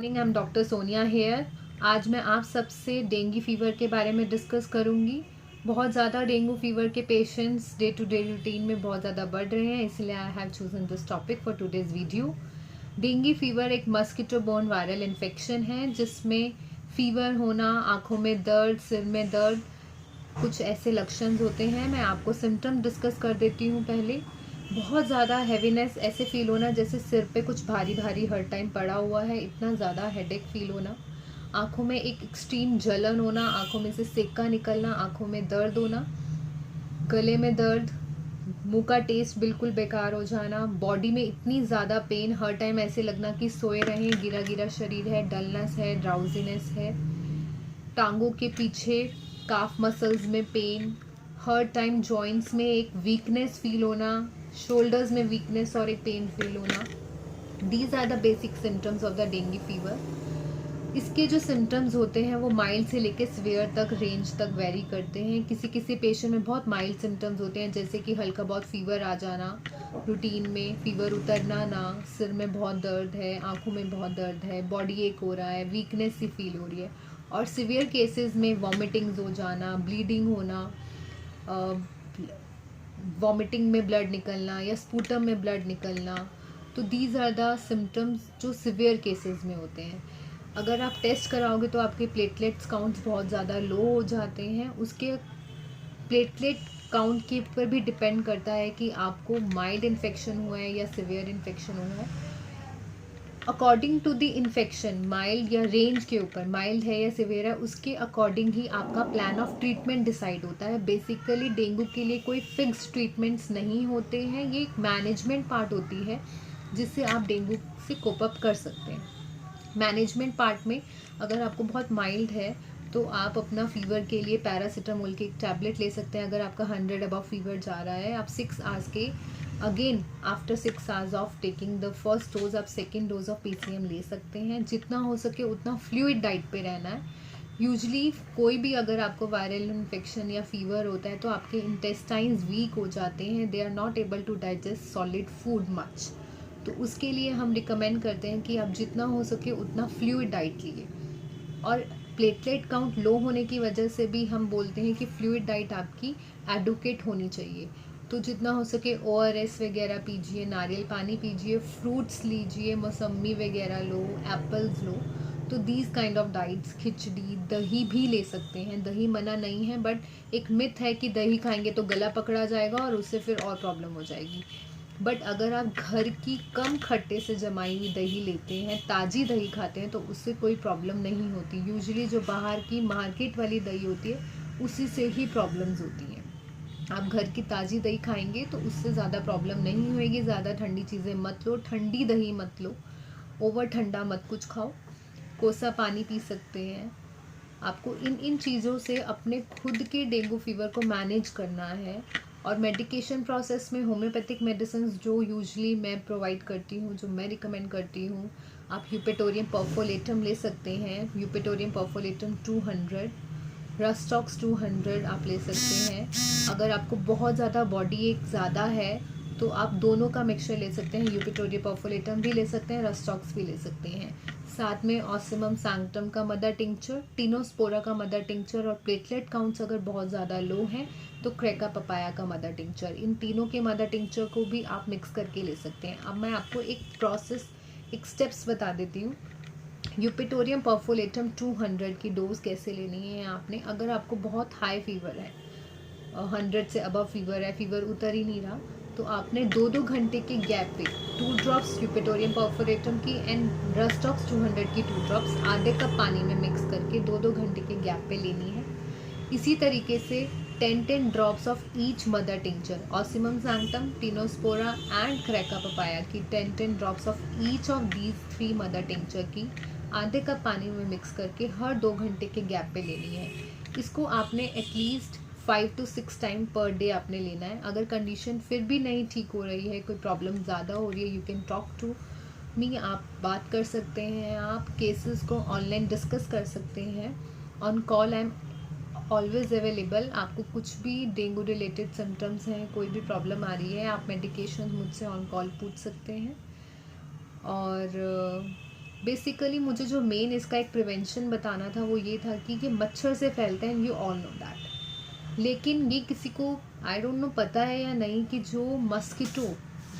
Morning, I am doctor Sonia here. आज मैं आप सबसे डेंगू फीवर के बारे में डिस्कस करूंगी। बहुत ज़्यादा डेंगू फीवर के patients day to day routine में बहुत ज़्यादा बढ़ रहे हैं, इसलिए I have chosen this topic for today's video. Dengue fever एक मस्किटो बोर्न वायरल इन्फेक्शन है जिसमें फीवर होना, आँखों में दर्द, सिर में दर्द, कुछ ऐसे लक्षण होते हैं। मैं आपको सिम्टम डिस्कस कर देती हूँ। पहले बहुत ज़्यादा हैवीनेस, ऐसे फील होना जैसे सिर पे कुछ भारी भारी हर टाइम पड़ा हुआ है, इतना ज़्यादा हेडेक फील होना। आँखों में एक एक्सट्रीम जलन होना, आँखों में से सेका निकलना, आँखों में दर्द होना, गले में दर्द, मुंह का टेस्ट बिल्कुल बेकार हो जाना, बॉडी में इतनी ज़्यादा पेन, हर टाइम ऐसे लगना कि सोए रहें, गिरा गिरा शरीर है, डलनेस है, ड्राउजीनेस है, टांगों के पीछे काफ मसल्स में पेन, हर टाइम जॉइंट्स में एक वीकनेस फील होना, शोल्डर्स में वीकनेस और एक पेन फील होना। These are the basic symptoms of the dengue fever. इसके जो सिम्टम्स होते हैं वो माइल्ड से लेकर सीवियर तक रेंज तक वेरी करते हैं। किसी किसी पेशेंट में बहुत माइल्ड सिम्टम्स होते हैं, जैसे कि हल्का बहुत फीवर आ जाना, रूटीन में फीवर उतरना ना, सिर में बहुत दर्द है, आंखों में बहुत दर्द है, बॉडी एक हो रहा है, वीकनेस सी फील हो रही है। और सीवियर केसेस में वॉमिटिंग्स हो जाना, ब्लीडिंग होना, वॉमिटिंग में ब्लड निकलना या स्पूटम में ब्लड निकलना। तो दीज आर द सिम्टम्स जो सिवियर केसेस में होते हैं। अगर आप टेस्ट कराओगे तो आपके प्लेटलेट्स काउंट्स बहुत ज़्यादा लो हो जाते हैं। उसके प्लेटलेट काउंट के ऊपर भी डिपेंड करता है कि आपको माइल्ड इन्फेक्शन हुआ है या सिवियर इन्फेक्शन हुआ है। According to the infection, mild या रेंज के ऊपर, माइल्ड है या सिवियर है, उसके अकॉर्डिंग ही आपका प्लान ऑफ ट्रीटमेंट डिसाइड होता है। बेसिकली डेंगू के लिए कोई फिक्स ट्रीटमेंट्स नहीं होते हैं, ये एक मैनेजमेंट पार्ट होती है जिससे आप डेंगू से कोप अप कर सकते हैं। मैनेजमेंट पार्ट में अगर आपको बहुत माइल्ड है तो आप अपना फीवर के लिए पैरासीटामोल की एक टैबलेट ले सकते हैं। अगर आपका 100 अबव फीवर जा रहा है, आप 6 आवर्स के again after 6 hours of taking the first dose आप सेकेंड डोज ऑफ पीसीएम ले सकते हैं। जितना हो सके उतना फ्लूइड डाइट पे रहना है। यूजली कोई भी अगर आपको वायरल इन्फेक्शन या फीवर होता है तो आपके इंटेस्टाइन्स वीक हो जाते हैं, they are not able to digest solid food much. तो उसके लिए हम रिकमेंड करते हैं कि आप जितना हो सके उतना फ्लूइड डाइट लीजिए। और प्लेटलेट काउंट लो होने की वजह से भी हम बोलते हैं कि फ्लूइड डाइट आपकी एडुकेट होनी चाहिए। तो जितना हो सके ओआरएस वगैरह पीजिए, नारियल पानी पीजिए, फ्रूट्स लीजिए, मौसम्मी वगैरह लो, एप्पल्स लो। तो दीज काइंड ऑफ डाइट्स, खिचड़ी, दही भी ले सकते हैं, दही मना नहीं है, बट एक मिथ है कि दही खाएंगे तो गला पकड़ा जाएगा और उससे फिर और प्रॉब्लम हो जाएगी। बट अगर आप घर की कम खट्टे से जमाई हुई दही लेते हैं, ताज़ी दही खाते हैं, तो उससे कोई प्रॉब्लम नहीं होती। यूजुअली जो बाहर की मार्केट वाली दही होती है उसी से ही प्रॉब्लम्स होती हैं। आप घर की ताज़ी दही खाएंगे तो उससे ज़्यादा प्रॉब्लम नहीं होएगी। ज़्यादा ठंडी चीज़ें मत लो, ठंडी दही मत लो, ओवर ठंडा मत कुछ खाओ, कोसा पानी पी सकते हैं। आपको इन इन चीज़ों से अपने खुद के डेंगू फीवर को मैनेज करना है। और मेडिकेशन प्रोसेस में होम्योपैथिक मेडिसिन जो यूजली मैं प्रोवाइड करती हूँ, जो मैं रिकमेंड करती हूँ, आप यूपेटोरियम परफोलेटम ले सकते हैं। यूपेटोरियम परफोलेटम 200, रस्टॉक्स 200 आप ले सकते हैं। अगर आपको बहुत ज़्यादा बॉडी एक ज़्यादा है तो आप दोनों का मिक्सचर ले सकते हैं, यूपेटोरियम परफोलेटम भी ले सकते हैं, रस्टॉक्स भी ले सकते हैं। साथ में ऑसिमम सैंक्टम का मदर टिंक्चर, टिनोस्पोरा का मदर टिंक्चर, और प्लेटलेट काउंट्स अगर बहुत ज़्यादा लो हैं तो क्रेका पपाया का मदर टिंक्चर। इन तीनों के मदर टिंक्चर को भी आप मिक्स करके ले सकते हैं। अब मैं आपको एक प्रोसेस, एक स्टेप्स बता देती हूँ। यूपेटोरियम परफोलेटम 200 की डोज कैसे लेनी है आपने। अगर आपको बहुत हाई फीवर है, 100 से अबव फीवर है, फीवर उतर ही नहीं रहा, तो आपने 2-2 घंटे के गैप पे 2 ड्रॉप्स यूपेटोरियम परफोरेटम की एंड रस्टॉक्स 200 की 2 ड्रॉप्स आधे कप पानी में मिक्स करके 2-2 घंटे के गैप पे लेनी है। इसी तरीके से 10-10 drops of each mother tincture, ocimum sanctum, tinospora and carica papaya की 10-10 drops of each of these 3 mother tincture की आधे कप पानी में मिक्स करके हर 2 घंटे के गैप पे लेनी है। इसको आपने at least 5 to 6 time per day आपने लेना है। अगर कंडीशन फिर भी नहीं ठीक हो रही है, कोई प्रॉब्लम ज़्यादा हो रही है, you can talk to me, आप बात कर सकते हैं, आप केसेस को ऑनलाइन डिस्कस कर सकते हैं। On call I am always available. आपको कुछ भी डेंगू रिलेटेड सिम्टम्स हैं, कोई भी प्रॉब्लम आ रही है, आप मेडिकेशन मुझसे ऑन कॉल पूछ सकते हैं। और बेसिकली मुझे जो मेन इसका एक प्रिवेंशन बताना था वो ये था कि मच्छर से फैलते हैं, यू ऑल नो दैट। लेकिन ये किसी को आई डोंट नो पता है या नहीं कि जो mosquito,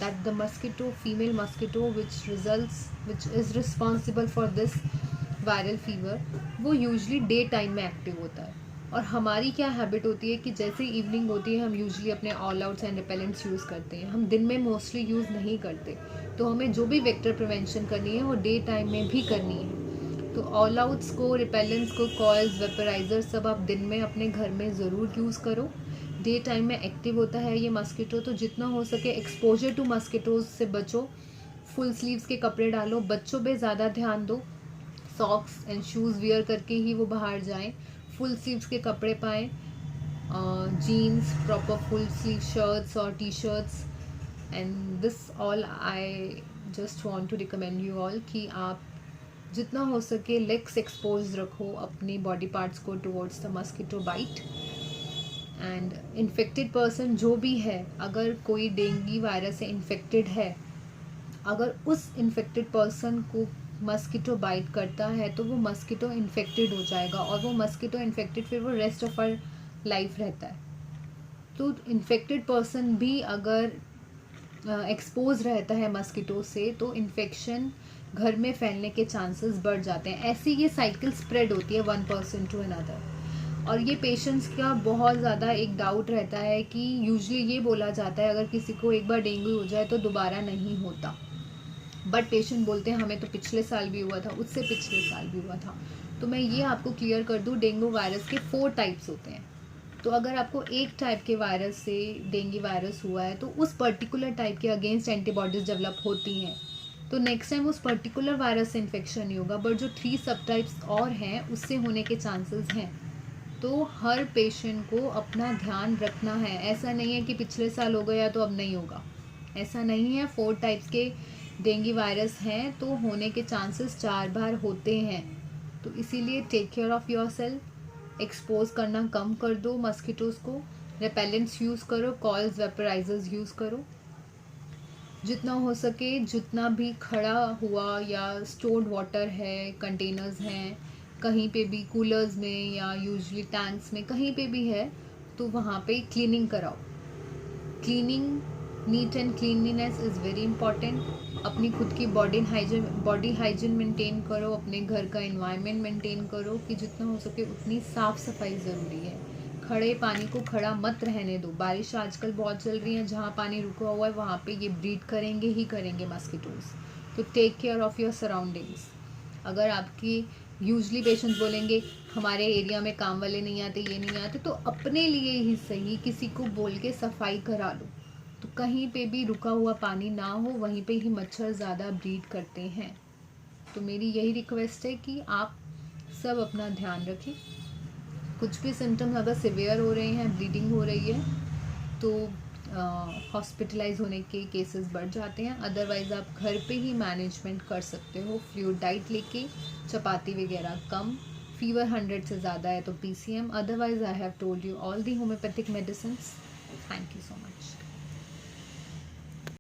that the mosquito, female mosquito which is responsible for this viral fever, वो यूजली डे टाइम में एक्टिव होता है। और हमारी क्या हैबिट होती है कि जैसे इवनिंग होती है हम यूजली अपने all outs and repellents use करते हैं, हम दिन में मोस्टली यूज़ नहीं करते। तो हमें जो भी वेक्टर प्रिवेंशन करनी है वो डे टाइम में भी करनी है। तो ऑल आउट्स को, रिपेलेंट्स को, कॉइल्स, वेपराइजर सब आप दिन में अपने घर में ज़रूर यूज़ करो। डे टाइम में एक्टिव होता है ये मस्किटो, तो जितना हो सके एक्सपोजर टू मस्किटोज से बचो। फुल स्लीव्स के कपड़े डालो, बच्चों पे ज़्यादा ध्यान दो, सॉक्स एंड शूज़ वियर करके ही वो बाहर जाएं। फुल स्लीव्स के कपड़े पाएँ, jeans, proper full sleeve shirts और T shirts. And this all I just want to recommend you all कि आप जितना हो सके लेग्स एक्सपोज रखो अपनी बॉडी पार्ट्स को towards the mosquito bite. And infected person जो भी है, अगर कोई डेंगू वायरस से इन्फेक्टेड है, अगर उस इन्फेक्टेड पर्सन को मस्किटो बाइट करता है तो वो मस्किटो इन्फेक्टेड हो जाएगा, और वो मस्किटो इन्फेक्टेड फिर वो रेस्ट ऑफ आवर लाइफ रहता है। तो इन्फेक्टेड पर्सन भी अगर एक्सपोज रहता है मस्किटो से तो इन्फेक्शन घर में फैलने के चांसेस बढ़ जाते हैं। ऐसी ये साइकिल स्प्रेड होती है वन पर्सन टू अनदर। और ये पेशेंट्स का बहुत ज़्यादा एक डाउट रहता है कि यूजुअली ये बोला जाता है अगर किसी को एक बार डेंगू हो जाए तो दोबारा नहीं होता, बट पेशेंट बोलते हैं हमें तो पिछले साल भी हुआ था, उससे पिछले साल भी हुआ था। तो मैं ये आपको क्लियर कर दूँ, डेंगू वायरस के 4 टाइप्स होते हैं। तो अगर आपको एक टाइप के वायरस से डेंगू वायरस हुआ है तो उस पर्टिकुलर टाइप के अगेंस्ट एंटीबॉडीज़ डेवलप होती हैं, तो नेक्स्ट टाइम उस पर्टिकुलर वायरस से इन्फेक्शन नहीं होगा। बट जो 3 सब टाइप्स और हैं उससे होने के चांसेस हैं। तो हर पेशेंट को अपना ध्यान रखना है। ऐसा नहीं है कि पिछले साल हो गया तो अब नहीं होगा, ऐसा नहीं है। 4 टाइप्स के डेंगू वायरस हैं तो होने के चांसेस 4 बार होते हैं। तो इसीलिए take care of yourself, expose करना कम कर दो मस्किटोज़ को, रिपेलेंट्स यूज़ करो, कॉइल्स, वेपराइजर्स यूज़ करो। जितना हो सके, जितना भी खड़ा हुआ या स्टोर्ड वाटर है, कंटेनर्स हैं, कहीं पे भी कूलर्स में या यूजुअली टैंक्स में कहीं पे भी है तो वहाँ पे क्लीनिंग कराओ। Cleaning, neat and cleanliness is very important. अपनी खुद की बॉडी हाइजीन मेंटेन करो, अपने घर का एनवायरनमेंट मेंटेन करो कि जितना हो सके उतनी साफ़ सफाई ज़रूरी है। खड़े पानी को खड़ा मत रहने दो। बारिश आजकल बहुत चल रही है, जहाँ पानी रुका हुआ है वहाँ पे ये ब्रीड करेंगे ही करेंगे मस्किटोज़। तो take care of your surroundings. अगर आपकी यूजली पेशेंट्स बोलेंगे हमारे एरिया में काम वाले नहीं आते, ये नहीं आते, तो अपने लिए ही सही किसी को बोल के सफाई करा लो। तो कहीं पे भी रुका हुआ पानी ना हो, वहीं पे ही मच्छर ज़्यादा ब्रीड करते हैं। तो मेरी यही रिक्वेस्ट है कि आप सब अपना ध्यान रखें। कुछ भी सिम्टम्स अगर सिवियर हो रहे हैं, ब्लीडिंग हो रही है, तो हॉस्पिटलाइज होने के केसेस बढ़ जाते हैं। अदरवाइज़ आप घर पे ही मैनेजमेंट कर सकते हो, फ्लूइड डाइट लेके, चपाती वगैरह कम, फीवर 100 से ज़्यादा है तो PCM। Otherwise I have told you all the homeopathic medicine. Thank you so much.